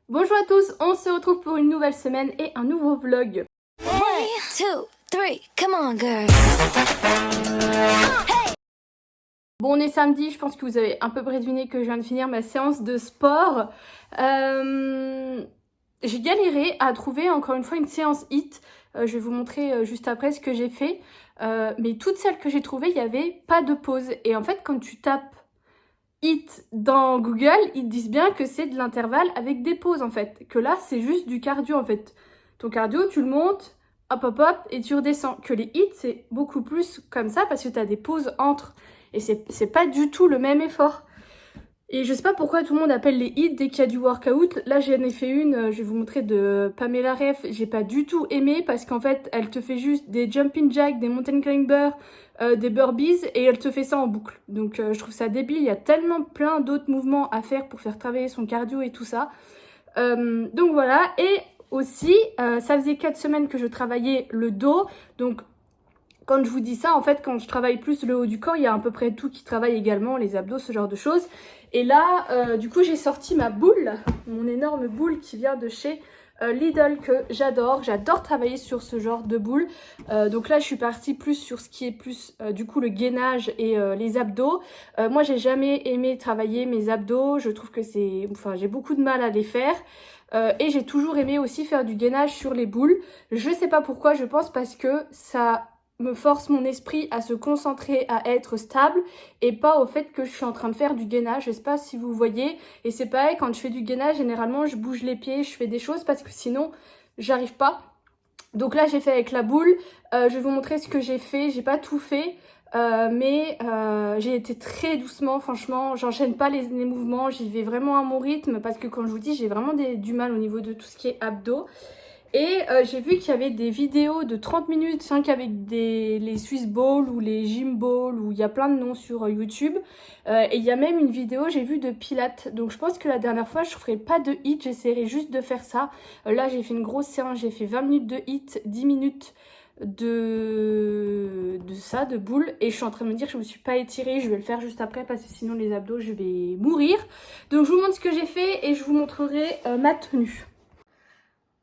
Bonjour à tous, on se retrouve pour une nouvelle semaine et un nouveau vlog. 1, 2, 3, come on girls. Bon, on est samedi, je pense que vous avez à peu près deviné que je viens de finir ma séance de sport. J'ai galéré à trouver encore une fois une séance HIIT. Je vais vous montrer juste après ce que j'ai fait. Mais toutes celles que j'ai trouvées, il n'y avait pas de pause. Et en fait, quand tu tapes HIIT dans Google, ils te disent bien que c'est de l'intervalle avec des pauses en fait. Que là, c'est juste du cardio en fait. Ton cardio, tu le montes, hop hop hop, et tu redescends. Que les HIIT, c'est beaucoup plus comme ça parce que tu as des pauses entre. Et c'est pas du tout le même effort. Et je sais pas pourquoi tout le monde appelle les HIIT dès qu'il y a du workout. Là, j'en ai fait une, je vais vous montrer de Pamela Reif. J'ai pas du tout aimé parce qu'en fait, elle te fait juste des jumping jacks, des mountain climbers, des burpees et elle te fait ça en boucle. Donc je trouve ça débile. Il y a tellement plein d'autres mouvements à faire pour faire travailler son cardio et tout ça. Donc voilà. Et aussi, ça faisait 4 semaines que je travaillais le dos. Donc quand je vous dis ça, en fait, quand je travaille plus le haut du corps, il y a à peu près tout qui travaille également, les abdos, ce genre de choses. Et là, du coup, j'ai sorti ma boule, mon énorme boule qui vient de chez Lidl que j'adore. J'adore travailler sur ce genre de boule. Donc là, je suis partie plus sur ce qui est plus, du coup, le gainage et les abdos. Moi, j'ai jamais aimé travailler mes abdos. Je trouve que c'est... Enfin, j'ai beaucoup de mal à les faire. Et j'ai toujours aimé aussi faire du gainage sur les boules. Je sais pas pourquoi, je pense parce que ça me force mon esprit à se concentrer, à être stable et pas au fait que je suis en train de faire du gainage. Je sais pas si vous voyez. Et c'est pareil, quand je fais du gainage, généralement, je bouge les pieds, je fais des choses parce que sinon, j'arrive pas. Donc là, j'ai fait avec la boule. Je vais vous montrer ce que j'ai fait. J'ai pas tout fait. Mais j'ai été très doucement, franchement, j'enchaîne pas les mouvements, j'y vais vraiment à mon rythme parce que comme je vous dis, j'ai vraiment du mal au niveau de tout ce qui est abdos. Et j'ai vu qu'il y avait des vidéos de 30 minutes, 5 avec les Swiss Balls ou les Gym Balls, ou il y a plein de noms sur YouTube. Et il y a même une vidéo, j'ai vu, de Pilates. Donc je pense que la dernière fois, je ne ferai pas de HIIT, j'essaierai juste de faire ça. Là, j'ai fait une grosse séance, j'ai fait 20 minutes de HIIT, 10 minutes de ça, de boule. Et je suis en train de me dire que je ne me suis pas étirée, je vais le faire juste après parce que sinon les abdos, je vais mourir. Donc je vous montre ce que j'ai fait et je vous montrerai ma tenue.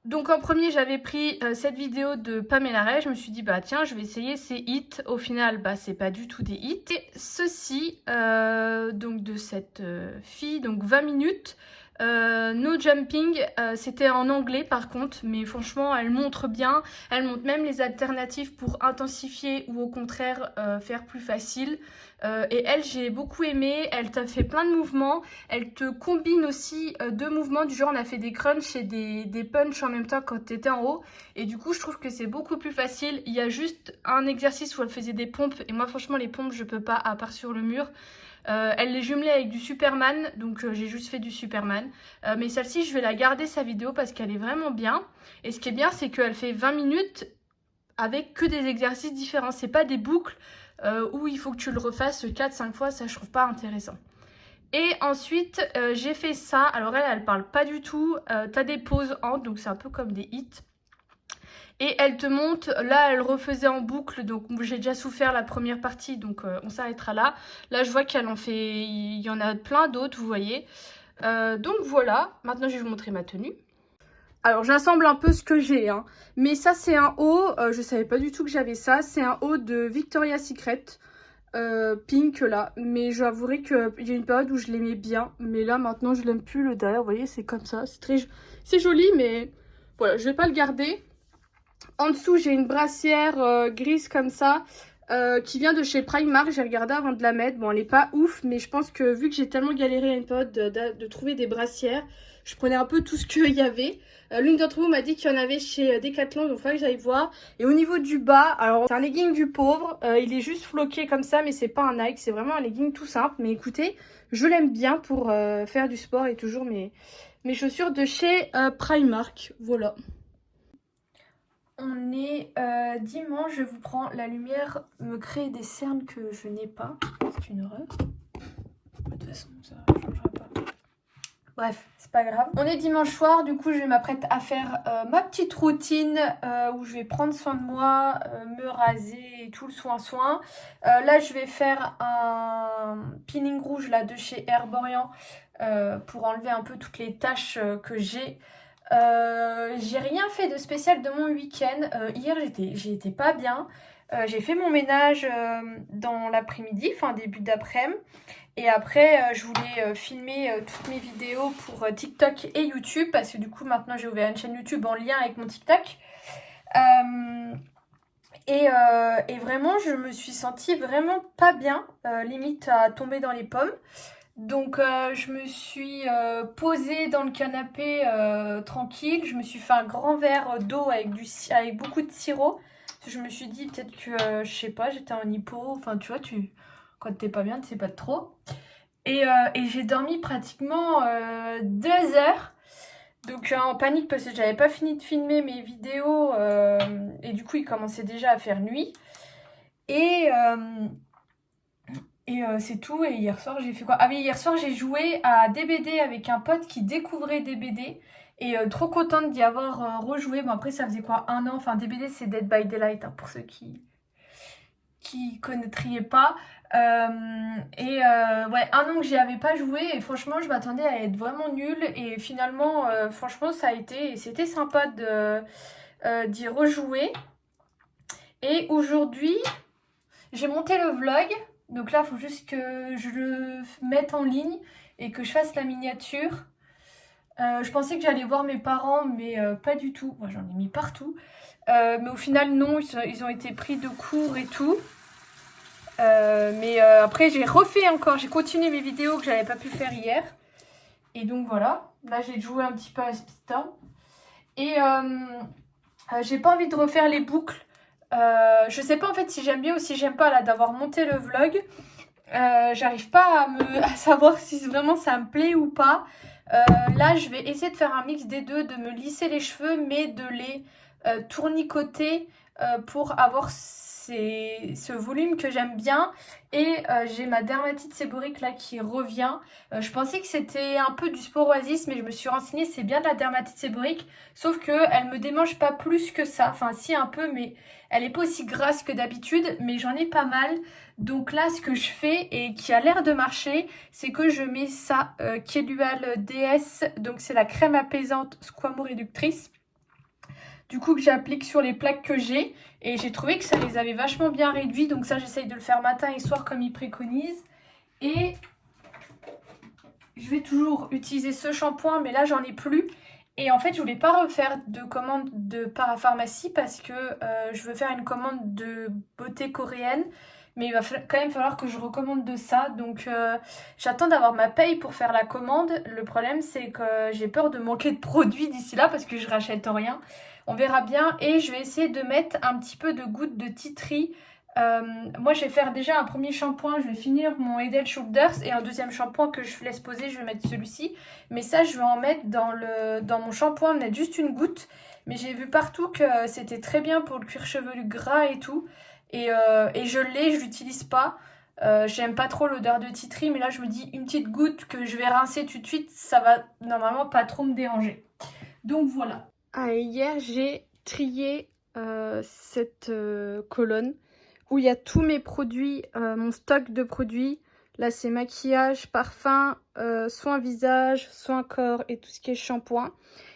Donc en premier, j'avais pris cette vidéo de Pamela Reif. Je me suis dit, bah tiens, je vais essayer ces hits. Au final, bah c'est pas du tout des hits. Et ceci, donc de cette fille, donc 20 minutes. No jumping, c'était en anglais par contre, mais franchement elle montre bien, elle montre même les alternatives pour intensifier ou au contraire faire plus facile. Et elle, j'ai beaucoup aimé, elle t'a fait plein de mouvements, elle te combine aussi deux mouvements, du genre on a fait des crunchs et des punchs en même temps quand tu étais en haut, et du coup je trouve que c'est beaucoup plus facile. Il y a juste un exercice où elle faisait des pompes, et moi franchement les pompes je peux pas à part sur le mur. Elle les jumelait avec du Superman, donc j'ai juste fait du Superman. Mais celle-ci, je vais la garder sa vidéo parce qu'elle est vraiment bien. Et ce qui est bien, c'est qu'elle fait 20 minutes avec que des exercices différents. C'est pas des boucles où il faut que tu le refasses 4-5 fois, ça je trouve pas intéressant. Et ensuite, j'ai fait ça. Alors elle parle pas du tout. T'as des pauses entre, donc c'est un peu comme des hits. Et elle te monte, là elle refaisait en boucle, donc j'ai déjà souffert la première partie, donc on s'arrêtera là. Là je vois qu'elle en fait, il y en a plein d'autres, vous voyez. Donc voilà, maintenant je vais vous montrer ma tenue. Alors j'assemble un peu ce que j'ai, hein. Mais ça c'est un haut, je savais pas du tout que j'avais ça, c'est un haut de Victoria's Secret. Pink là, mais j'avouerai qu'il y a une période où je l'aimais bien, mais là maintenant je l'aime plus. Le derrière, vous voyez, c'est comme ça, c'est joli, mais voilà, je vais pas le garder. En dessous, j'ai une brassière grise comme ça, qui vient de chez Primark. J'ai regardé avant de la mettre. Bon, elle est pas ouf, mais je pense que vu que j'ai tellement galéré à une période de trouver des brassières, je prenais un peu tout ce qu'il y avait. L'une d'entre vous m'a dit qu'il y en avait chez Decathlon, donc il faudrait que j'aille voir. Et au niveau du bas, alors c'est un legging du pauvre. Il est juste floqué comme ça, mais c'est pas un Nike. C'est vraiment un legging tout simple. Mais écoutez, je l'aime bien pour faire du sport et toujours mes chaussures de chez Primark. Voilà. On est dimanche, je vous prends, la lumière me crée des cernes que je n'ai pas. C'est une horreur. De toute façon, ça ne changera pas. Bref, c'est pas grave. On est dimanche soir, du coup je m'apprête à faire ma petite routine où je vais prendre soin de moi, me raser et tout le soin. Là je vais faire un peeling rouge là de chez Herborian pour enlever un peu toutes les taches que j'ai. J'ai rien fait de spécial de mon week-end. Hier, j'étais pas bien. J'ai fait mon ménage dans l'après-midi, enfin début d'après-midi. Et après, je voulais filmer toutes mes vidéos pour TikTok et YouTube. Parce que du coup, maintenant, j'ai ouvert une chaîne YouTube en lien avec mon TikTok. Et vraiment, je me suis sentie vraiment pas bien. Limite à tomber dans les pommes. Donc je me suis posée dans le canapé tranquille. Je me suis fait un grand verre d'eau avec beaucoup de sirop. Je me suis dit peut-être que, je sais pas, j'étais en hypo. Enfin, tu vois, quand t'es pas bien, tu sais pas trop. Et j'ai dormi pratiquement 2 heures. Donc en panique parce que j'avais pas fini de filmer mes vidéos. Et du coup, il commençait déjà à faire nuit. Et c'est tout. Et hier soir, j'ai fait quoi? Ah oui, hier soir, j'ai joué à DBD avec un pote qui découvrait DBD. Et trop contente d'y avoir rejoué. Bon, après, ça faisait quoi? 1 an. Enfin, DBD, c'est Dead by Daylight, hein, pour ceux qui connaîtriez pas. Ouais, 1 an que j'y avais pas joué. Et franchement, je m'attendais à être vraiment nulle. Et finalement, franchement, ça a été... Et c'était sympa d'y rejouer. Et aujourd'hui, j'ai monté le vlog. Donc là, il faut juste que je le mette en ligne et que je fasse la miniature. Je pensais que j'allais voir mes parents, mais pas du tout. Moi, j'en ai mis partout. Mais au final, non, ils ont été pris de court et tout. Mais après, j'ai continué mes vidéos que j'avais pas pu faire hier. Et donc voilà, là, j'ai joué un petit peu à Spita. Et j'ai pas envie de refaire les boucles. Je sais pas en fait si j'aime bien ou si j'aime pas là d'avoir monté le vlog. J'arrive pas à savoir si vraiment ça me plaît ou pas. Là je vais essayer de faire un mix des deux, de me lisser les cheveux mais de les tournicoter pour avoir ce volume que j'aime bien. Et j'ai ma dermatite séborique là qui revient. Je pensais que c'était un peu du sport oasis, mais je me suis renseignée, c'est bien de la dermatite séborique, sauf que elle me démange pas plus que ça. Enfin si, un peu, mais elle est pas aussi grasse que d'habitude, mais j'en ai pas mal. Donc là, ce que je fais et qui a l'air de marcher, c'est que je mets ça, Kelual DS, donc c'est la crème apaisante squamo-réductrice. Du coup, que j'applique sur les plaques que j'ai. Et j'ai trouvé que ça les avait vachement bien réduits. Donc ça, j'essaye de le faire matin et soir comme ils préconisent. Et je vais toujours utiliser ce shampoing, mais là, j'en ai plus. Et en fait, je voulais pas refaire de commande de parapharmacie parce que je veux faire une commande de beauté coréenne. Mais il va quand même falloir que je recommande de ça. Donc j'attends d'avoir ma paye pour faire la commande. Le problème, c'est que j'ai peur de manquer de produits d'ici là parce que je rachète rien. On verra bien. Et je vais essayer de mettre un petit peu de gouttes de tea tree. Moi, je vais faire déjà un premier shampoing. Je vais finir mon Head & Shoulders. Et un deuxième shampoing que je laisse poser, je vais mettre celui-ci. Mais ça, je vais en mettre dans mon shampoing, mettre juste une goutte. Mais j'ai vu partout que c'était très bien pour le cuir chevelu gras et tout. Et je l'utilise pas. J'aime pas trop l'odeur de tea tree, mais là je me dis une petite goutte que je vais rincer tout de suite, ça va normalement pas trop me déranger. Donc voilà. Hier j'ai trié cette colonne où il y a tous mes produits, mon stock de produits. Là c'est maquillage, parfum, soin visage, soin corps et tout ce qui est shampoing.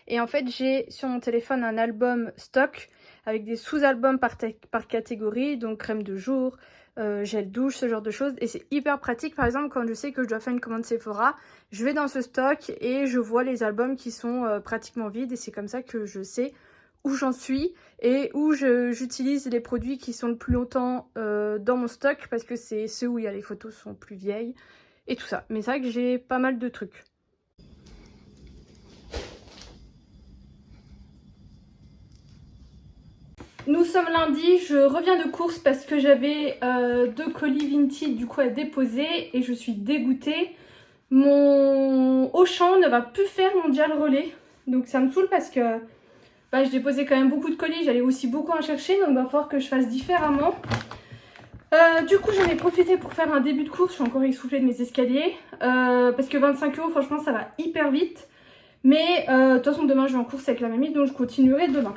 Et en fait j'ai sur mon téléphone un album stock avec des sous-albums par catégorie, donc crème de jour, gel douche, ce genre de choses. Et c'est hyper pratique, par exemple, quand je sais que je dois faire une commande Sephora, je vais dans ce stock et je vois les albums qui sont pratiquement vides. Et c'est comme ça que je sais où j'en suis et où j'utilise les produits qui sont le plus longtemps dans mon stock, parce que c'est ceux où il y a les photos sont plus vieilles et tout ça. Mais c'est vrai que j'ai pas mal de trucs. Nous sommes lundi, je reviens de course parce que j'avais 2 colis Vinted du coup à déposer et je suis dégoûtée. Mon Auchan ne va plus faire mon dial relais, donc ça me saoule parce que je déposais quand même beaucoup de colis, j'allais aussi beaucoup en chercher, donc il va falloir que je fasse différemment. Du coup j'en ai profité pour faire un début de course, je suis encore essoufflée de mes escaliers, parce que 25 € franchement ça va hyper vite. Mais de toute façon demain je vais en course avec la mamie, donc je continuerai demain.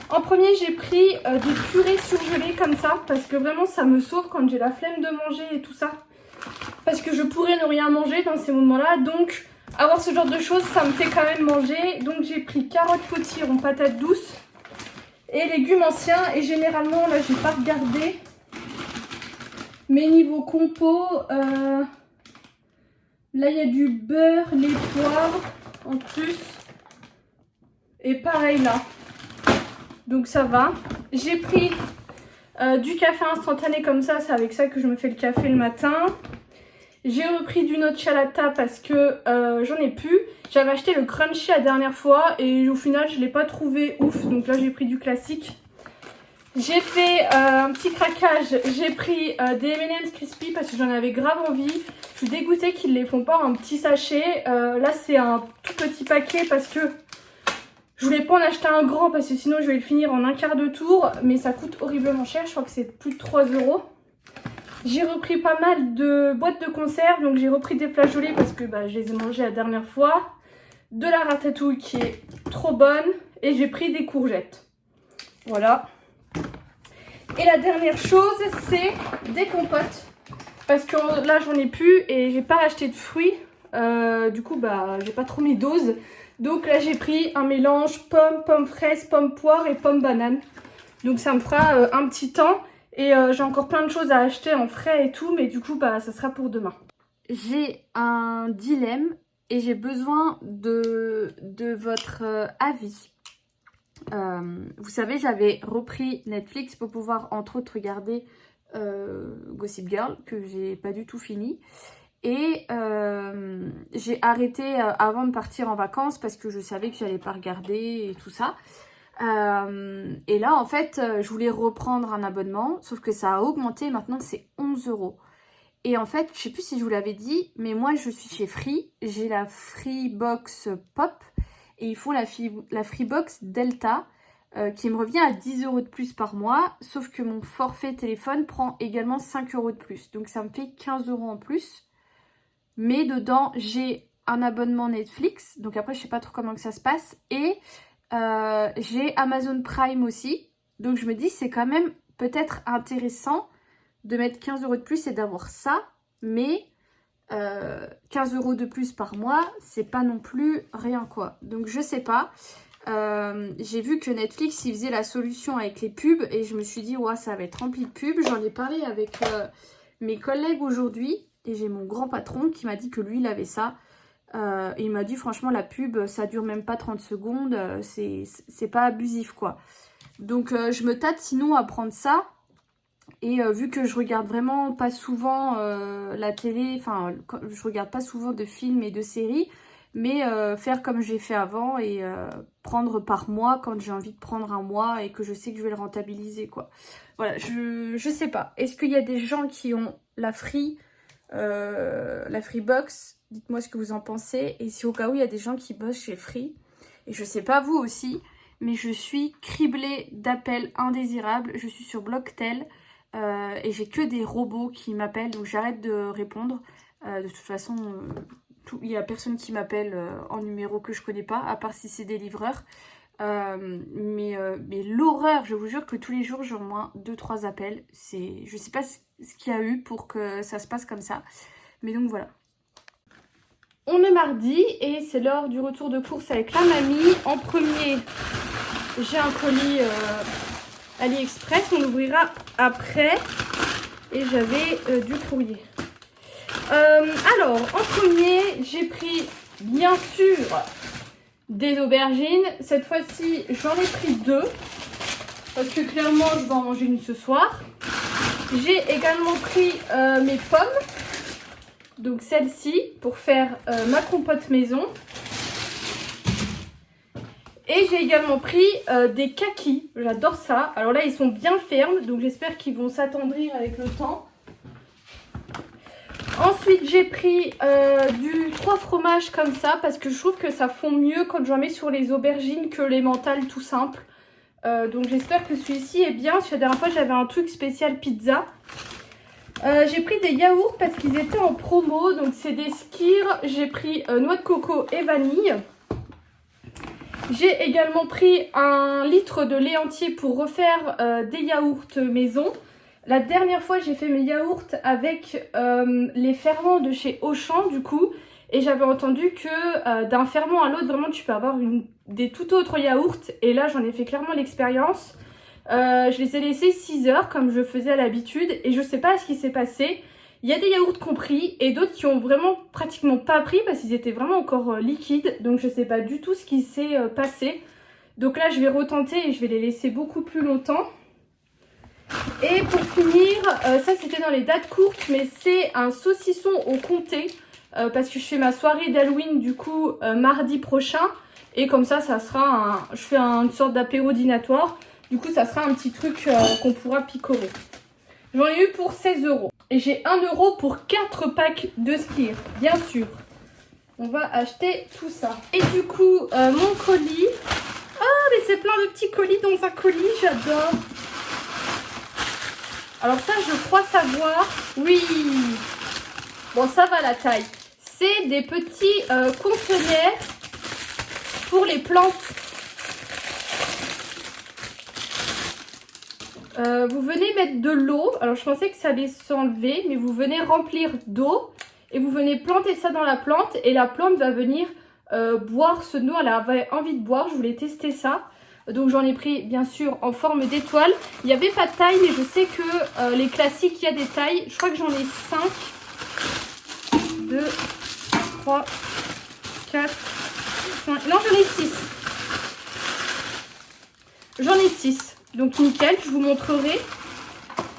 En premier, j'ai pris des purées surgelées comme ça, parce que vraiment ça me sauve quand j'ai la flemme de manger et tout ça. Parce que je pourrais ne rien manger dans ces moments-là, donc avoir ce genre de choses, ça me fait quand même manger. Donc j'ai pris carottes potiron, patates douces et légumes anciens. Et généralement, là, j'ai pas regardé. Mais niveau compo, là, il y a du beurre, les poivres en plus. Et pareil là. Donc ça va. J'ai pris du café instantané comme ça. C'est avec ça que je me fais le café le matin. J'ai repris du noccia latte parce que j'en ai plus. J'avais acheté le crunchy la dernière fois et au final je ne l'ai pas trouvé ouf. Donc là j'ai pris du classique. J'ai fait un petit craquage. J'ai pris des M&M's crispy parce que j'en avais grave envie. Je suis dégoûtée qu'ils ne les font pas en petit sachet. Là c'est un tout petit paquet parce que je voulais pas en acheter un grand parce que sinon je vais le finir en un quart de tour. Mais ça coûte horriblement cher. Je crois que c'est plus de 3 €. J'ai repris pas mal de boîtes de conserve, donc j'ai repris des flageolets parce que je les ai mangés la dernière fois. De la ratatouille qui est trop bonne et j'ai pris des courgettes. Voilà. Et la dernière chose, c'est des compotes. Parce que là j'en ai plus et j'ai pas acheté de fruits. Du coup j'ai pas trop mes doses. Donc là j'ai pris un mélange pommes fraises, pommes poires et pommes bananes. Donc ça me fera un petit temps. Et j'ai encore plein de choses à acheter en frais et tout, mais du coup, ça sera pour demain. J'ai un dilemme et j'ai besoin de votre avis. Vous savez, j'avais repris Netflix pour pouvoir, entre autres, regarder Gossip Girl, que j'ai pas du tout fini. Et j'ai arrêté avant de partir en vacances parce que je savais que j'allais pas regarder et tout ça. Et là en fait je voulais reprendre un abonnement sauf que ça a augmenté, maintenant c'est 11 €. Et en fait je sais plus si je vous l'avais dit, mais moi je suis chez Free, j'ai la Freebox Pop et ils font la Freebox Delta qui me revient à 10 € de plus par mois, sauf que mon forfait téléphone prend également 5 € de plus, donc ça me fait 15 € en plus. Mais dedans j'ai un abonnement Netflix, donc après je sais pas trop comment que ça se passe, et j'ai Amazon Prime aussi. Donc je me dis c'est quand même peut-être intéressant de mettre 15 € de plus et d'avoir ça. Mais 15 € de plus par mois, c'est pas non plus rien quoi. Donc je sais pas. J'ai vu que Netflix il faisait la solution avec les pubs et je me suis dit ouais ça va être rempli de pubs. J'en ai parlé avec mes collègues aujourd'hui et j'ai mon grand patron qui m'a dit que lui il avait ça. Et il m'a dit franchement la pub ça dure même pas 30 secondes, c'est pas abusif quoi. Donc je me tâte sinon à prendre ça. Et vu que je regarde vraiment pas souvent la télé, enfin je regarde pas souvent de films et de séries, mais faire comme j'ai fait avant et prendre par mois quand j'ai envie de prendre un mois et que je sais que je vais le rentabiliser quoi. Voilà, je sais pas. Est-ce qu'il y a des gens qui ont la Freebox? Dites-moi ce que vous en pensez. Et si au cas où il y a des gens qui bossent chez Free, et je sais pas vous aussi, mais je suis criblée d'appels indésirables. Je suis sur Blocktel et j'ai que des robots qui m'appellent, donc j'arrête de répondre. De toute façon, il n'y a personne qui m'appelle en numéro que je connais pas, à part si c'est des livreurs. Mais l'horreur, je vous jure que tous les jours j'ai au moins 2-3 appels. Je sais pas ce qu'il y a eu pour que ça se passe comme ça. Mais donc voilà. On est mardi et c'est l'heure du retour de course avec la mamie. En premier, j'ai un colis AliExpress. On l'ouvrira après. Et j'avais du courrier. Alors, en premier, j'ai pris bien sûr des aubergines. Cette fois-ci, j'en ai pris 2. Parce que clairement, je vais en manger une ce soir. J'ai également pris mes pommes. Donc celle-ci pour faire ma compote maison. Et j'ai également pris des kakis. J'adore ça. Alors là, ils sont bien fermes. Donc j'espère qu'ils vont s'attendrir avec le temps. Ensuite, j'ai pris du 3 fromages comme ça. Parce que je trouve que ça fond mieux quand j'en mets sur les aubergines que les mentales tout simples. Donc j'espère que celui-ci est bien. Parce que la dernière fois, j'avais un truc spécial pizza. J'ai pris des yaourts parce qu'ils étaient en promo. Donc c'est des skyrs. J'ai pris noix de coco et vanille. J'ai également pris 1 litre de lait entier pour refaire des yaourts maison. La dernière fois j'ai fait mes yaourts avec les ferments de chez Auchan du coup. Et j'avais entendu que d'un ferment à l'autre, vraiment tu peux avoir des tout autres yaourts. Et là j'en ai fait clairement l'expérience. Je les ai laissés 6 heures comme je faisais à l'habitude. Et je sais pas ce qui s'est passé. Il y a des yaourts qui ont pris et d'autres qui ont vraiment pratiquement pas pris parce qu'ils étaient vraiment encore liquides. Donc je sais pas du tout ce qui s'est passé. Donc là je vais retenter et je vais les laisser beaucoup plus longtemps. Et pour finir, ça c'était dans les dates courtes, mais c'est un saucisson au comté. Parce que je fais ma soirée d'Halloween du coup mardi prochain. Et comme ça sera je fais une sorte d'apéro dînatoire. Du coup ça sera un petit truc qu'on pourra picorer. J'en ai eu pour 16 €. Et j'ai 1 € pour 4 packs de Skyr, bien sûr. On va acheter tout ça. Et du coup, mon colis. Oh, mais c'est plein de petits colis dans un colis, j'adore. Alors ça, je crois savoir. Oui. Bon, ça va la taille. C'est des petits conteneurs pour les plantes. Vous venez mettre de l'eau. Alors je pensais que ça allait s'enlever, mais vous venez remplir d'eau et vous venez planter ça dans la plante et la plante va venir boire ce dont elle avait envie de boire. Je voulais tester ça. Donc j'en ai pris bien sûr en forme d'étoile. Il n'y avait pas de taille, mais je sais que les classiques, il y a des tailles. Je crois que j'en ai 5. 2, 3, 4, 5. Non, j'en ai 6. J'en ai 6. Donc nickel, je vous montrerai.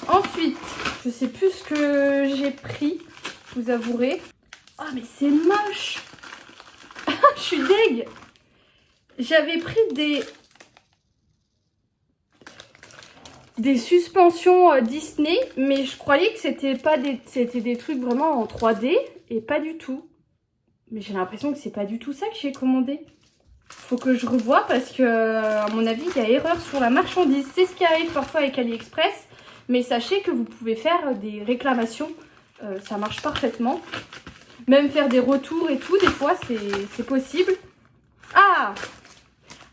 Ensuite, je sais plus ce que j'ai pris, vous avouerez. Ah mais c'est moche. Je suis deg. J'avais pris des suspensions Disney, mais je croyais que c'était des trucs vraiment en 3D et pas du tout. Mais j'ai l'impression que c'est pas du tout ça que j'ai commandé. Faut que je revoie parce que, à mon avis, il y a erreur sur la marchandise. C'est ce qui arrive parfois avec AliExpress. Mais sachez que vous pouvez faire des réclamations. Ça marche parfaitement. Même faire des retours et tout, des fois, c'est possible. Ah!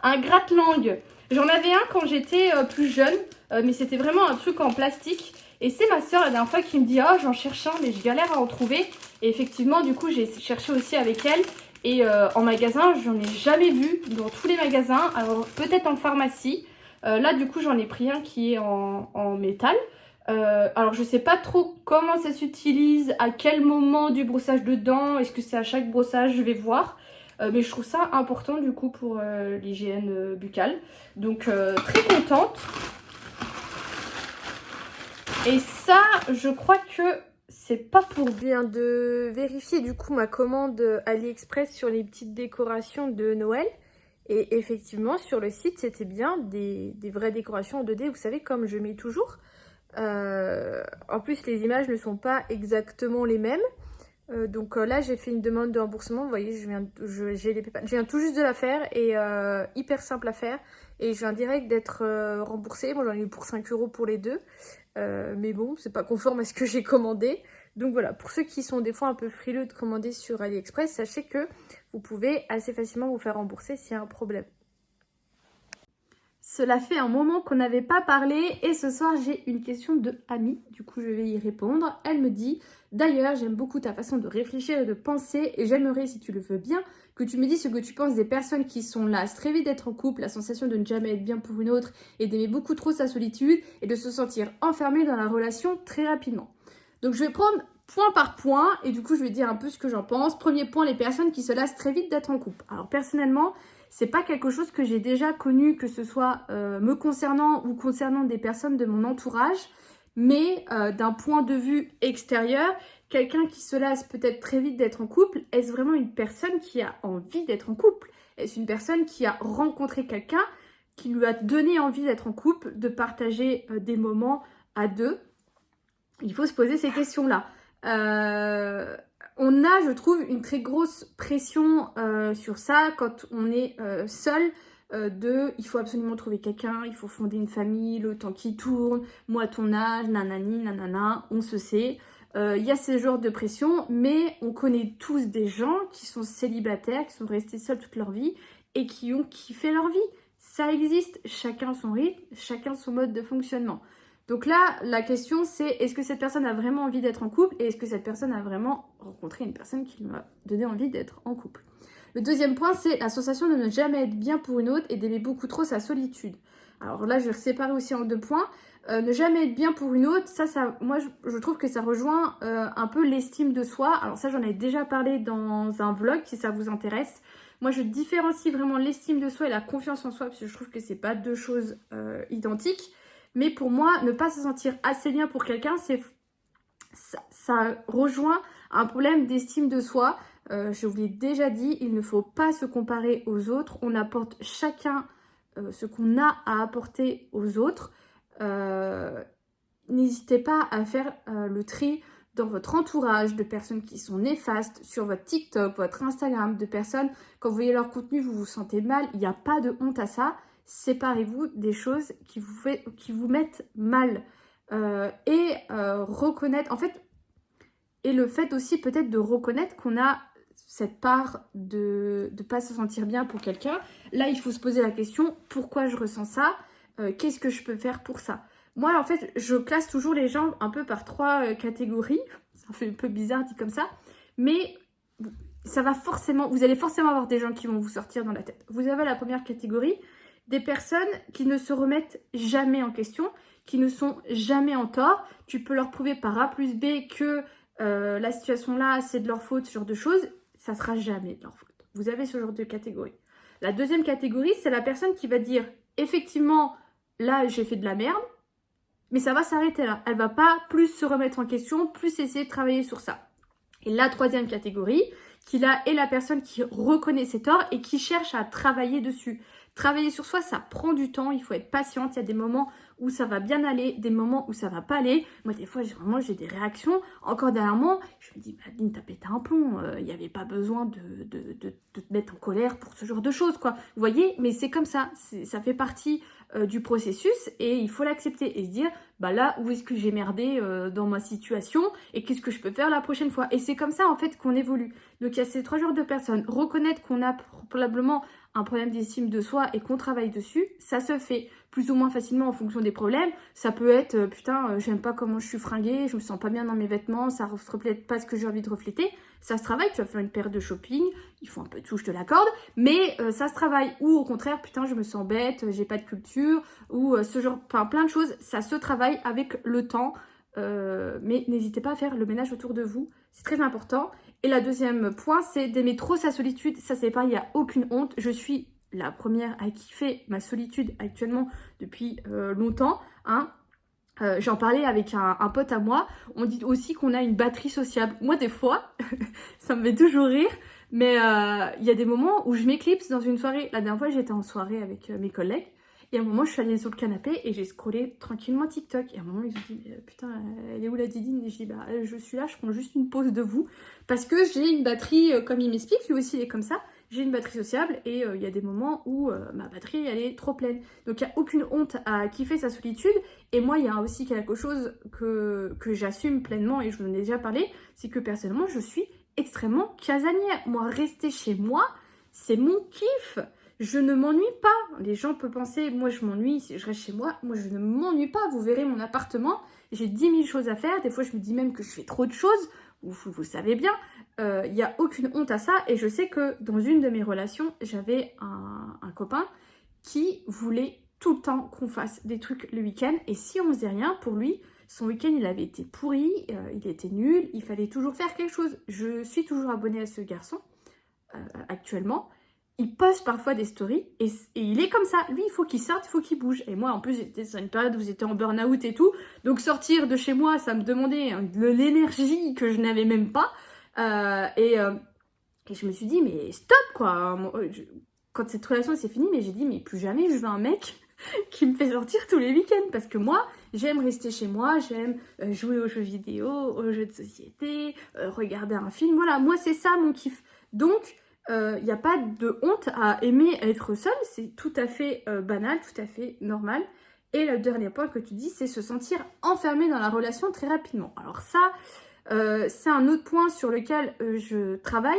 Un gratte-langue. J'en avais un quand j'étais plus jeune. Mais c'était vraiment un truc en plastique. Et c'est ma soeur la dernière fois qui me dit « Oh, j'en cherche un, mais je galère à en trouver. » Et effectivement, du coup, j'ai cherché aussi avec elle. Et en magasin, j'en ai jamais vu dans tous les magasins. Alors peut-être en pharmacie. Là, du coup, j'en ai pris un qui est en métal. Alors je sais pas trop comment ça s'utilise, à quel moment du brossage de dents. Est-ce que c'est à chaque brossage? Je vais voir. Mais je trouve ça important du coup pour l'hygiène buccale. Donc très contente. Et ça, je crois que c'est pas pour... Je viens de vérifier du coup ma commande AliExpress sur les petites décorations de Noël. Et effectivement, sur le site, c'était bien des vraies décorations en 2D, vous savez, comme je mets toujours. En plus, les images ne sont pas exactement les mêmes. Donc là, j'ai fait une demande de remboursement. Vous voyez, je viens tout juste de la faire et hyper simple à faire. Et je viens direct d'être remboursée. Moi, j'en ai eu pour 5 € pour les deux. Mais bon, c'est pas conforme à ce que j'ai commandé. Donc voilà, pour ceux qui sont des fois un peu frileux de commander sur AliExpress, sachez que vous pouvez assez facilement vous faire rembourser s'il y a un problème. Cela fait un moment qu'on n'avait pas parlé et ce soir j'ai une question de Ami, du coup je vais y répondre. Elle me dit « D'ailleurs, j'aime beaucoup ta façon de réfléchir et de penser et j'aimerais, si tu le veux bien, que tu me dises ce que tu penses des personnes qui sont las très vite d'être en couple, la sensation de ne jamais être bien pour une autre et d'aimer beaucoup trop sa solitude et de se sentir enfermé dans la relation très rapidement. » Donc je vais prendre point par point et du coup je vais dire un peu ce que j'en pense. Premier point, les personnes qui se lassent très vite d'être en couple. Alors personnellement, c'est pas quelque chose que j'ai déjà connu, que ce soit me concernant ou concernant des personnes de mon entourage, mais d'un point de vue extérieur, quelqu'un qui se lasse peut-être très vite d'être en couple, est-ce vraiment une personne qui a envie d'être en couple? Est-ce une personne qui a rencontré quelqu'un qui lui a donné envie d'être en couple, de partager des moments à deux? Il faut se poser ces questions-là. On a, je trouve, une très grosse pression sur ça quand on est seul. Il faut absolument trouver quelqu'un, il faut fonder une famille, le temps qui tourne, moi à ton âge, nanani, nanana, on se sait. Il y a ce genre de pression, mais on connaît tous des gens qui sont célibataires, qui sont restés seuls toute leur vie et qui ont kiffé leur vie. Ça existe, chacun son rythme, chacun son mode de fonctionnement. Donc là, la question c'est, est-ce que cette personne a vraiment envie d'être en couple et est-ce que cette personne a vraiment rencontré une personne qui lui a donné envie d'être en couple? Le deuxième point, c'est la sensation de ne jamais être bien pour une autre et d'aimer beaucoup trop sa solitude. Alors là, je vais le séparer aussi en 2 points. Ne jamais être bien pour une autre, moi je trouve que ça rejoint un peu l'estime de soi. Alors ça, j'en ai déjà parlé dans un vlog, si ça vous intéresse. Moi, je différencie vraiment l'estime de soi et la confiance en soi, parce que je trouve que c'est pas 2 choses identiques. Mais pour moi, ne pas se sentir assez bien pour quelqu'un, ça rejoint un problème d'estime de soi. Je vous l'ai déjà dit, il ne faut pas se comparer aux autres. On apporte chacun ce qu'on a à apporter aux autres. N'hésitez pas à faire le tri dans votre entourage de personnes qui sont néfastes, sur votre TikTok, votre Instagram, de personnes, quand vous voyez leur contenu, vous vous sentez mal. Il n'y a pas de honte à ça. Séparez-vous des choses qui vous mettent mal. Reconnaître, en fait, et le fait aussi peut-être de reconnaître qu'on a cette part de ne pas se sentir bien pour quelqu'un. Là, il faut se poser la question, pourquoi je ressens ça? Qu'est-ce que je peux faire pour ça? Moi, en fait, je classe toujours les gens un peu par 3 catégories. Ça fait un peu bizarre dit comme ça. Mais ça va forcément, vous allez forcément avoir des gens qui vont vous sortir dans la tête. Vous avez la première catégorie, des personnes qui ne se remettent jamais en question, qui ne sont jamais en tort. Tu peux leur prouver par A plus B que la situation là, c'est de leur faute, ce genre de choses. Ça sera jamais de leur faute. Vous avez ce genre de catégorie. La deuxième catégorie, c'est la personne qui va dire, effectivement, là, j'ai fait de la merde, mais ça va s'arrêter là. Elle va pas plus se remettre en question, plus essayer de travailler sur ça. Et la troisième catégorie, qui là est la personne qui reconnaît ses torts et qui cherche à travailler dessus. Travailler sur soi, ça prend du temps, il faut être patiente. Il y a des moments où ça va bien aller, des moments où ça va pas aller. Moi, des fois, j'ai des réactions. Encore dernièrement, je me dis, Adeline, t'as pété un plomb. Il n'y avait pas besoin de te mettre en colère pour ce genre de choses, quoi. Vous voyez, mais c'est comme ça. Ça fait partie du processus et il faut l'accepter et se dire, là, où est-ce que j'ai merdé dans ma situation et qu'est-ce que je peux faire la prochaine fois. Et c'est comme ça, en fait, qu'on évolue. Donc, il y a ces 3 genres de personnes. Reconnaître qu'on a probablement un problème d'estime de soi et qu'on travaille dessus, ça se fait plus ou moins facilement en fonction des problèmes. Ça peut être, j'aime pas comment je suis fringuée, je me sens pas bien dans mes vêtements, ça reflète pas ce que j'ai envie de refléter. Ça se travaille, tu vas faire une période de shopping, il faut un peu de tout, je te l'accorde, mais ça se travaille. Ou au contraire, je me sens bête, j'ai pas de culture, ou ce genre, plein de choses, ça se travaille avec le temps. Mais n'hésitez pas à faire le ménage autour de vous, c'est très important. Et la deuxième point, c'est d'aimer trop sa solitude. Ça, c'est pas, il n'y a aucune honte. Je suis la première à kiffer ma solitude actuellement depuis longtemps. J'en parlais avec un pote à moi. On dit aussi qu'on a une batterie sociable. Moi, des fois, ça me fait toujours rire. Mais il y a des moments où je m'éclipse dans une soirée. La dernière fois, j'étais en soirée avec mes collègues. Et à un moment, je suis allée sur le canapé et j'ai scrollé tranquillement TikTok. Et à un moment, ils se disent, putain, elle est où la Didine? Et je dis, je suis là, je prends juste une pause de vous. Parce que j'ai une batterie, comme il m'explique, lui aussi il est comme ça. J'ai une batterie sociable et il y a des moments où ma batterie, elle est trop pleine. Donc, il n'y a aucune honte à kiffer sa solitude. Et moi, il y a aussi quelque chose que j'assume pleinement et je vous en ai déjà parlé. C'est que personnellement, je suis extrêmement casanière. Moi, rester chez moi, c'est mon kiff. Je ne m'ennuie pas. Les gens peuvent penser, moi je m'ennuie si je reste chez moi. Moi je ne m'ennuie pas. Vous verrez mon appartement. J'ai 10 000 choses à faire. Des fois je me dis même que je fais trop de choses. Vous savez bien. Il n'y a aucune honte à ça. Et je sais que dans une de mes relations, j'avais un copain qui voulait tout le temps qu'on fasse des trucs le week-end. Et si on faisait rien, pour lui, son week-end il avait été pourri. Il était nul. Il fallait toujours faire quelque chose. Je suis toujours abonnée à ce garçon actuellement. Il poste parfois des stories et il est comme ça. Lui, il faut qu'il sorte, il faut qu'il bouge. Et moi, en plus, j'étais sur une période où j'étais en burn-out et tout. Donc, sortir de chez moi, ça me demandait de l'énergie que je n'avais même pas. Et je me suis dit, mais stop, quoi. Quand cette relation s'est finie, mais j'ai dit, mais plus jamais je veux un mec qui me fait sortir tous les week-ends. Parce que moi, j'aime rester chez moi, j'aime jouer aux jeux vidéo, aux jeux de société, regarder un film. Voilà, moi, c'est ça mon kiff. Donc, il n'y a pas de honte à aimer être seul, c'est tout à fait banal, tout à fait normal. Et le dernier point que tu dis, c'est se sentir enfermé dans la relation très rapidement. Alors ça, c'est un autre point sur lequel je travaille.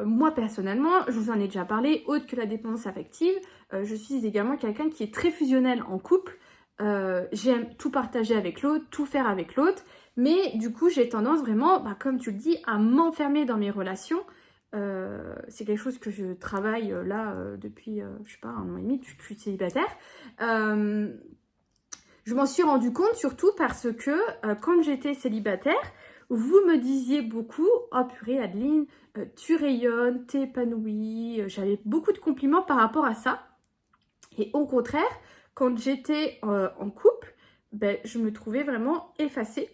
Moi personnellement, je vous en ai déjà parlé, autre que la dépendance affective, je suis également quelqu'un qui est très fusionnel en couple. j'aime tout partager avec l'autre, tout faire avec l'autre, mais du coup j'ai tendance vraiment, comme tu le dis, à m'enfermer dans mes relations. C'est quelque chose que je travaille là depuis, je sais pas, 1 an et demi, je suis célibataire. Je m'en suis rendu compte surtout parce que quand j'étais célibataire, vous me disiez beaucoup « Oh purée Adeline, tu rayonnes, t'es épanouie ». J'avais beaucoup de compliments par rapport à ça. Et au contraire, quand j'étais en couple, je me trouvais vraiment effacée.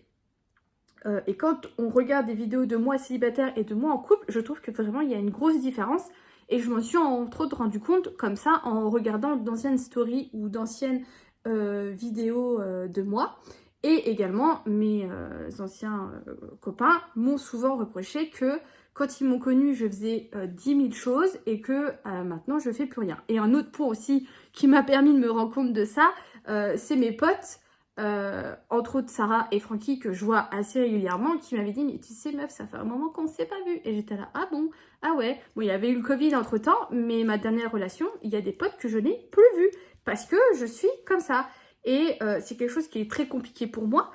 Et quand on regarde des vidéos de moi célibataire et de moi en couple, je trouve que vraiment il y a une grosse différence. Et je m'en suis entre autres rendu compte comme ça en regardant d'anciennes stories ou d'anciennes vidéos de moi. Et également, mes anciens copains m'ont souvent reproché que quand ils m'ont connue, je faisais 10 000 choses et que maintenant, je fais plus rien. Et un autre point aussi qui m'a permis de me rendre compte de ça, c'est mes potes, entre autres Sarah et Francky, que je vois assez régulièrement, qui m'avaient dit « Mais tu sais meuf, ça fait un moment qu'on ne s'est pas vu. » Et j'étais là « Ah bon? Ah ouais ?» Bon, il y avait eu le Covid entre-temps, mais ma dernière relation, il y a des potes que je n'ai plus vus parce que je suis comme ça. Et c'est quelque chose qui est très compliqué pour moi,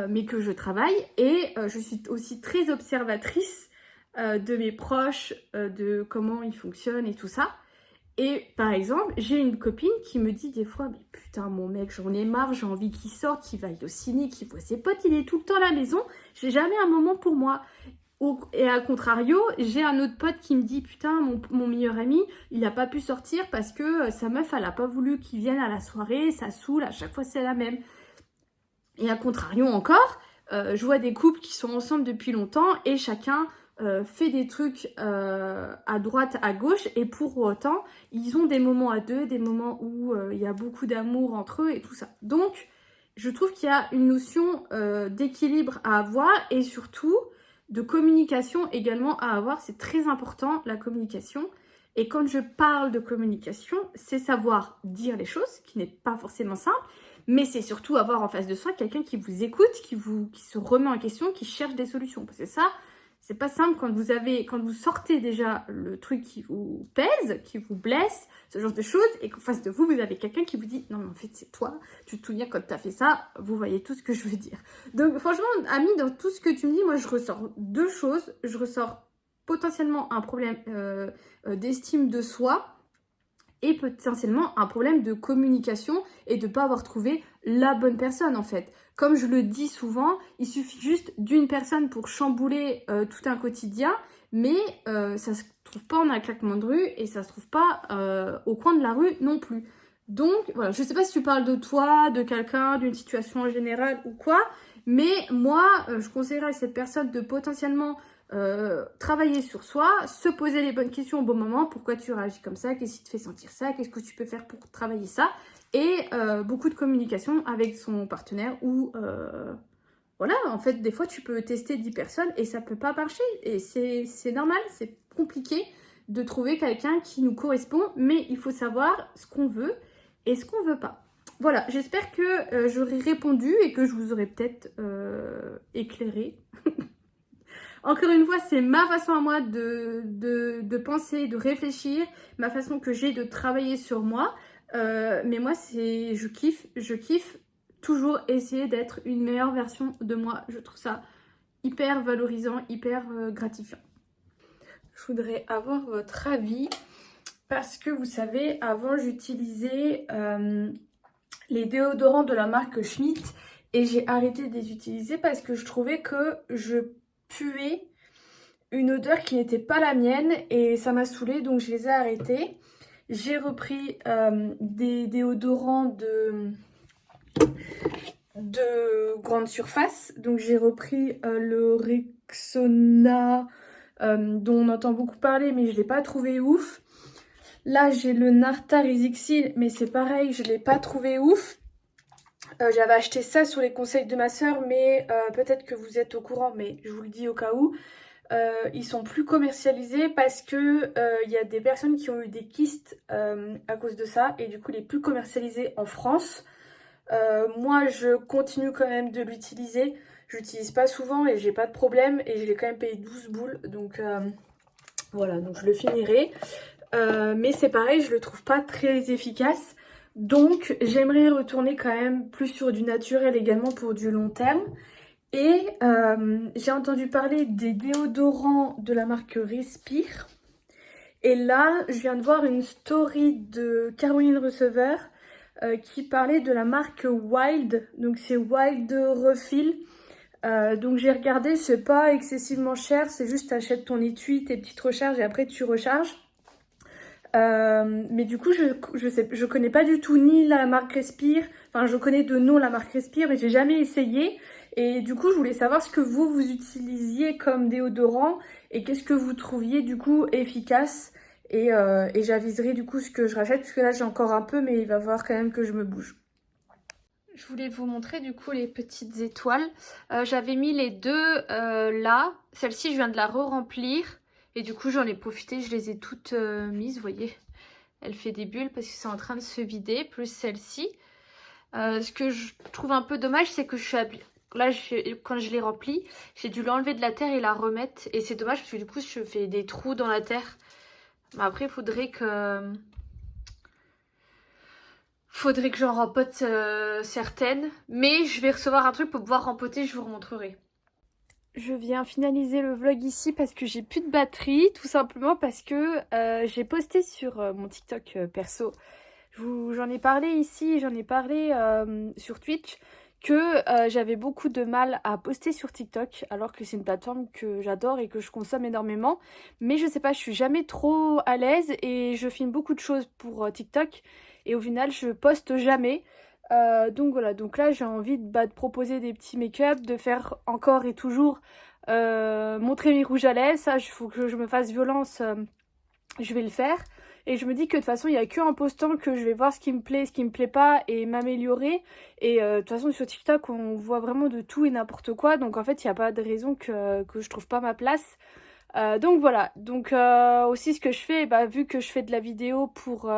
mais que je travaille. Et je suis aussi très observatrice de mes proches, de comment ils fonctionnent et tout ça. Et par exemple, j'ai une copine qui me dit des fois « Mais putain, mon mec, j'en ai marre, j'ai envie qu'il sorte, qu'il vaille au ciné, qu'il voit ses potes, il est tout le temps à la maison. J'ai jamais un moment pour moi. » Et à contrario, j'ai un autre pote qui me dit « Putain, mon meilleur ami, il n'a pas pu sortir parce que sa meuf, elle n'a pas voulu qu'il vienne à la soirée, ça saoule, à chaque fois c'est la même. » Et à contrario encore, je vois des couples qui sont ensemble depuis longtemps et chacun fait des trucs à droite, à gauche, et pour autant, ils ont des moments à deux, des moments où il y a beaucoup d'amour entre eux et tout ça. Donc, je trouve qu'il y a une notion d'équilibre à avoir et surtout de communication également à avoir. C'est très important, la communication. Et quand je parle de communication, c'est savoir dire les choses, ce qui n'est pas forcément simple, mais c'est surtout avoir en face de soi quelqu'un qui vous écoute, qui se remet en question, qui cherche des solutions. Parce que ça, c'est pas simple quand vous sortez déjà le truc qui vous pèse, qui vous blesse, ce genre de choses, et qu'en face de vous, vous avez quelqu'un qui vous dit « Non, mais en fait, c'est toi, tu te souviens quand t'as fait ça », vous voyez tout ce que je veux dire. Donc franchement, Ami, dans tout ce que tu me dis, moi je ressors deux choses. Je ressors potentiellement un problème d'estime de soi, et potentiellement un problème de communication et de ne pas avoir trouvé la bonne personne en fait. Comme je le dis souvent, il suffit juste d'une personne pour chambouler tout un quotidien, mais ça ne se trouve pas en un claquement de rue et ça ne se trouve pas au coin de la rue non plus. Donc voilà, je ne sais pas si tu parles de toi, de quelqu'un, d'une situation en général ou quoi, mais moi je conseillerais à cette personne de potentiellement travailler sur soi, se poser les bonnes questions au bon moment. Pourquoi tu réagis comme ça? Qu'est-ce qui te fait sentir ça? Qu'est-ce que tu peux faire pour travailler ça? Et beaucoup de communication avec son partenaire ou voilà, en fait, des fois, tu peux tester 10 personnes et ça peut pas marcher. Et c'est normal, c'est compliqué de trouver quelqu'un qui nous correspond, mais il faut savoir ce qu'on veut et ce qu'on veut pas. Voilà, j'espère que j'aurai répondu et que je vous aurai peut-être éclairé. Encore une fois, c'est ma façon à moi de penser, de réfléchir, ma façon que j'ai de travailler sur moi. Mais moi, je kiffe toujours essayer d'être une meilleure version de moi. Je trouve ça hyper valorisant, hyper gratifiant. Je voudrais avoir votre avis parce que vous savez, avant j'utilisais les déodorants de la marque Schmitt et j'ai arrêté de les utiliser parce que je trouvais que je puais une odeur qui n'était pas la mienne et ça m'a saoulée, donc je les ai arrêtés. J'ai repris des déodorants de grande surface, donc j'ai repris le Rexona dont on entend beaucoup parler mais je ne l'ai pas trouvé ouf. Là j'ai le Nartar Isixil mais c'est pareil, je ne l'ai pas trouvé ouf. J'avais acheté ça sur les conseils de ma soeur, mais peut-être que vous êtes au courant, mais je vous le dis au cas où. Ils sont plus commercialisés parce que il y a des personnes qui ont eu des kystes à cause de ça et du coup il est plus commercialisé en France. Moi je continue quand même de l'utiliser, je l'utilise pas souvent et j'ai pas de problème et je l'ai quand même payé 12 boules, donc voilà, donc je le finirai. Mais c'est pareil, je le trouve pas très efficace. Donc j'aimerais retourner quand même plus sur du naturel également pour du long terme. Et j'ai entendu parler des déodorants de la marque Respire. Et là, je viens de voir une story de Caroline Receveur qui parlait de la marque Wild. Donc c'est Wild Refill. Donc j'ai regardé, c'est pas excessivement cher, c'est juste t'achètes ton étui, tes petites recharges et après tu recharges. Mais du coup je connais pas du tout ni la marque Respire, enfin je connais de nom la marque Respire mais j'ai jamais essayé. Et du coup je voulais savoir ce que vous utilisiez comme déodorant et qu'est-ce que vous trouviez du coup efficace. Et j'aviserai du coup ce que je rachète parce que là j'ai encore un peu mais il va falloir quand même que je me bouge. Je voulais vous montrer du coup les petites étoiles. J'avais mis les deux là. Celle-ci, je viens de la re-remplir. Et du coup, j'en ai profité. Je les ai toutes mises, vous voyez. Elle fait des bulles parce que c'est en train de se vider. Plus celle-ci. Ce que je trouve un peu dommage, c'est que je suis là, quand je l'ai remplie, j'ai dû l'enlever de la terre et la remettre. Et c'est dommage parce que du coup, je fais des trous dans la terre. Mais après, il faudrait que j'en rempote certaines. Mais je vais recevoir un truc pour pouvoir rempoter, je vous remontrerai. Je viens finaliser le vlog ici parce que j'ai plus de batterie. Tout simplement parce que j'ai posté sur mon TikTok perso. J'en ai parlé ici, j'en ai parlé sur Twitch. Que j'avais beaucoup de mal à poster sur TikTok. Alors que c'est une plateforme que j'adore et que je consomme énormément. Mais je sais pas, je suis jamais trop à l'aise. Et je filme beaucoup de choses pour TikTok. Et au final, je poste jamais. Donc voilà, donc là j'ai envie de proposer des petits make-up, de faire encore et toujours montrer mes rouges à lèvres. Ça, il faut que je me fasse violence, je vais le faire. Et je me dis que de toute façon, il n'y a que en postant que je vais voir ce qui me plaît, ce qui me plaît pas et m'améliorer. Et de toute façon, sur TikTok, on voit vraiment de tout et n'importe quoi. Donc en fait, il n'y a pas de raison que je trouve pas ma place. Donc voilà, donc aussi ce que je fais, bah, vu que je fais de la vidéo pour...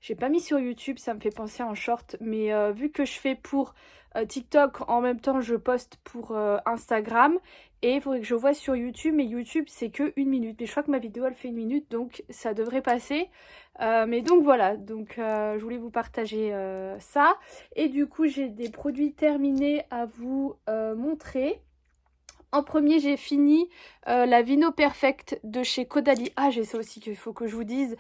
j'ai pas mis sur YouTube, ça me fait penser en short, mais vu que je fais pour TikTok, en même temps je poste pour Instagram, et il faudrait que je vois sur YouTube, mais YouTube c'est que 1 minute, mais je crois que ma vidéo elle fait 1 minute, donc ça devrait passer. Mais donc voilà, donc je voulais vous partager ça, et du coup j'ai des produits terminés à vous montrer. En premier, j'ai fini la Vino Perfect de chez Caudalie. Ah, j'ai ça aussi qu'il faut que je vous dise.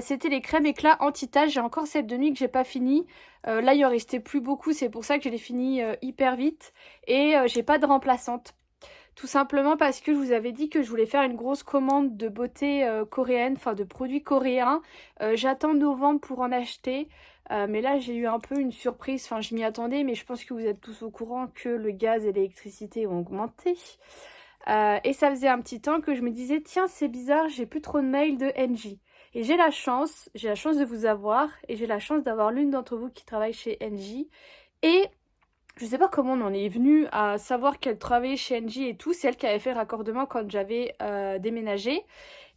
C'était les crèmes éclat anti-tache. J'ai encore celle de nuit que j'ai pas fini. Là, il en restait plus beaucoup. C'est pour ça que je l'ai fini hyper vite. Et j'ai pas de remplaçante. Tout simplement parce que je vous avais dit que je voulais faire une grosse commande de beauté coréenne, enfin de produits coréens. J'attends novembre pour en acheter. Mais là j'ai eu un peu une surprise, enfin je m'y attendais, mais je pense que vous êtes tous au courant que le gaz et l'électricité ont augmenté. Et ça faisait un petit temps que je me disais, tiens c'est bizarre, j'ai plus trop de mails de NJ. Et j'ai la chance de vous avoir, et j'ai la chance d'avoir l'une d'entre vous qui travaille chez NJ. Et je sais pas comment on en est venu à savoir qu'elle travaillait chez NJ et tout. C'est elle qui avait fait le raccordement quand j'avais déménagé.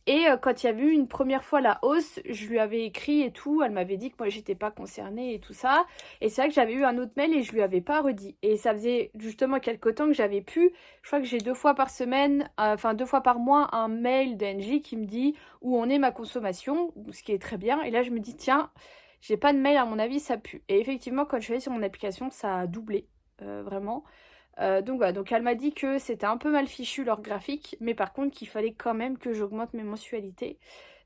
Et quand il y a eu une première fois la hausse, je lui avais écrit et tout. Elle m'avait dit que moi j'étais pas concernée et tout ça. Et c'est vrai que j'avais eu un autre mail et je lui avais pas redit. Et ça faisait justement quelques temps que j'avais pu. Je crois que j'ai 2 fois par semaine, enfin 2 fois par mois, un mail d'NJ qui me dit où en est ma consommation. Ce qui est très bien. Et là je me dis tiens, j'ai pas de mail, à mon avis ça pue. Et effectivement quand je suis allée sur mon application ça a doublé, vraiment. Donc voilà, donc elle m'a dit que c'était un peu mal fichu leur graphique, mais par contre qu'il fallait quand même que j'augmente mes mensualités.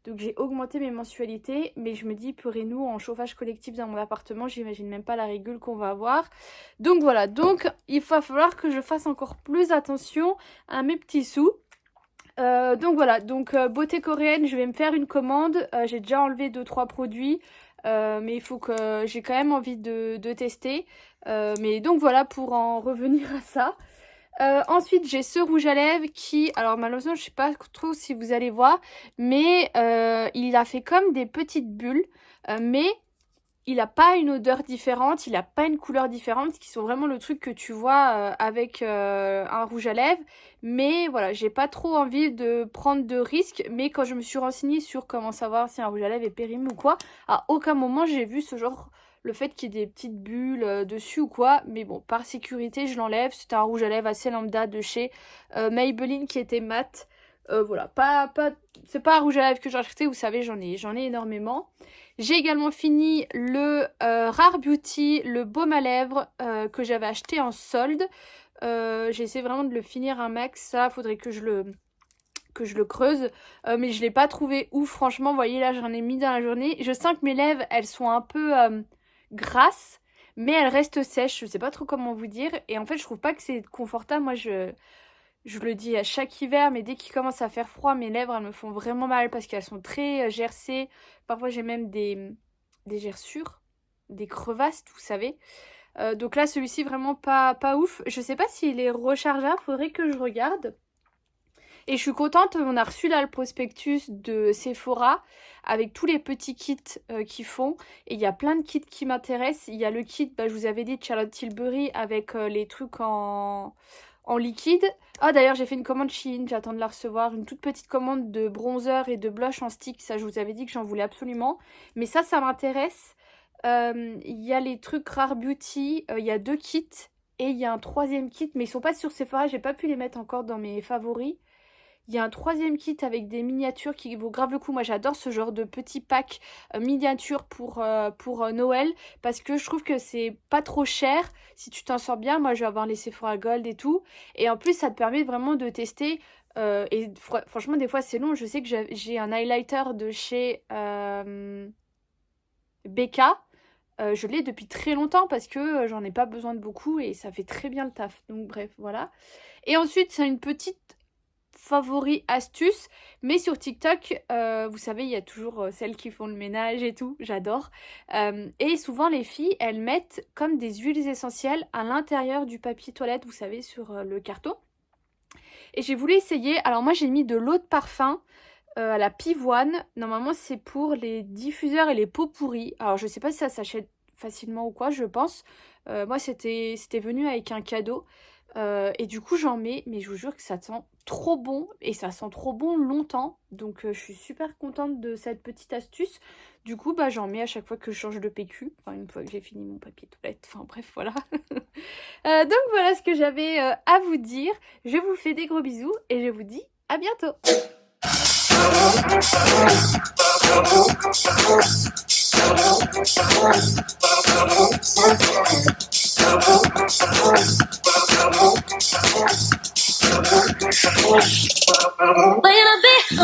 Donc j'ai augmenté mes mensualités, mais je me dis, pourrez-nous en chauffage collectif dans mon appartement, j'imagine même pas la régule qu'on va avoir. Donc voilà, donc il va falloir que je fasse encore plus attention à mes petits sous. Donc voilà, donc beauté coréenne, je vais me faire une commande. J'ai déjà enlevé 2-3 produits, mais il faut que j'ai quand même envie de tester. Mais donc voilà, pour en revenir à ça. Ensuite, j'ai ce rouge à lèvres qui, alors malheureusement, je sais pas trop si vous allez voir, mais il a fait comme des petites bulles, mais il n'a pas une odeur différente, il n'a pas une couleur différente, qui sont vraiment le truc que tu vois avec un rouge à lèvres. Mais voilà, j'ai pas trop envie de prendre de risques. Mais quand je me suis renseignée sur comment savoir si un rouge à lèvres est périmé ou quoi, à aucun moment j'ai vu ce genre, le fait qu'il y ait des petites bulles dessus ou quoi. Mais bon, par sécurité, je l'enlève. C'était un rouge à lèvres assez lambda de chez Maybelline qui était mat. Voilà, c'est pas un rouge à lèvres que j'ai acheté, vous savez, j'en ai énormément. J'ai également fini le Rare Beauty, le baume à lèvres que j'avais acheté en solde. J'essaie vraiment de le finir un max, ça faudrait que je le creuse, mais je l'ai pas trouvé ouf, franchement. Vous voyez, là j'en ai mis dans la journée. Je sens que mes lèvres, elles sont un peu grasses, mais elles restent sèches, je sais pas trop comment vous dire. Et en fait, je trouve pas que c'est confortable. Moi, je le dis à chaque hiver, mais dès qu'il commence à faire froid, mes lèvres, elles me font vraiment mal parce qu'elles sont très gercées. Parfois, j'ai même des gerçures, des crevasses, vous savez. Donc là, celui-ci, vraiment pas ouf. Je sais pas s'il est rechargeable, faudrait que je regarde. Et je suis contente, on a reçu là le prospectus de Sephora avec tous les petits kits qu'ils font. Et il y a plein de kits qui m'intéressent. Il y a le kit, je vous avais dit, de Charlotte Tilbury avec les trucs en liquide. Ah d'ailleurs, j'ai fait une commande Shein, j'attends de la recevoir. Une toute petite commande de bronzer et de blush en stick. Ça, je vous avais dit que j'en voulais absolument. Mais ça m'intéresse. Il y a les trucs Rare Beauty, il y a 2 kits. Et il y a un 3e kit, mais ils sont pas sur Sephora, j'ai pas pu les mettre encore dans mes favoris. Il y a un 3e kit avec des miniatures qui vaut grave le coup. Moi, j'adore ce genre de petits packs miniatures pour Noël parce que je trouve que c'est pas trop cher si tu t'en sors bien. Moi, je vais avoir les Sephora Gold et tout. Et en plus, ça te permet vraiment de tester. Et franchement, des fois, c'est long. Je sais que j'ai un highlighter de chez BK. Je l'ai depuis très longtemps parce que j'en ai pas besoin de beaucoup et ça fait très bien le taf. Donc bref, voilà. Et ensuite, c'est une petite favori astuce, mais sur TikTok, vous savez, il y a toujours celles qui font le ménage et tout, j'adore. Et souvent, les filles, elles mettent comme des huiles essentielles à l'intérieur du papier toilette, vous savez, sur le carton. Et j'ai voulu essayer. Alors moi, j'ai mis de l'eau de parfum à la pivoine. Normalement, c'est pour les diffuseurs et les pots pourris. Alors, je sais pas si ça s'achète facilement ou quoi, je pense. Moi, c'était venu avec un cadeau. Et du coup, j'en mets, mais je vous jure que ça sent trop bon. Et ça sent trop bon longtemps. Donc, je suis super contente de cette petite astuce. Du coup, j'en mets à chaque fois que je change de PQ. Enfin, une fois que j'ai fini mon papier toilette. Enfin, bref, voilà. Donc, voilà ce que j'avais à vous dire. Je vous fais des gros bisous et je vous dis à bientôt. Playing a bit.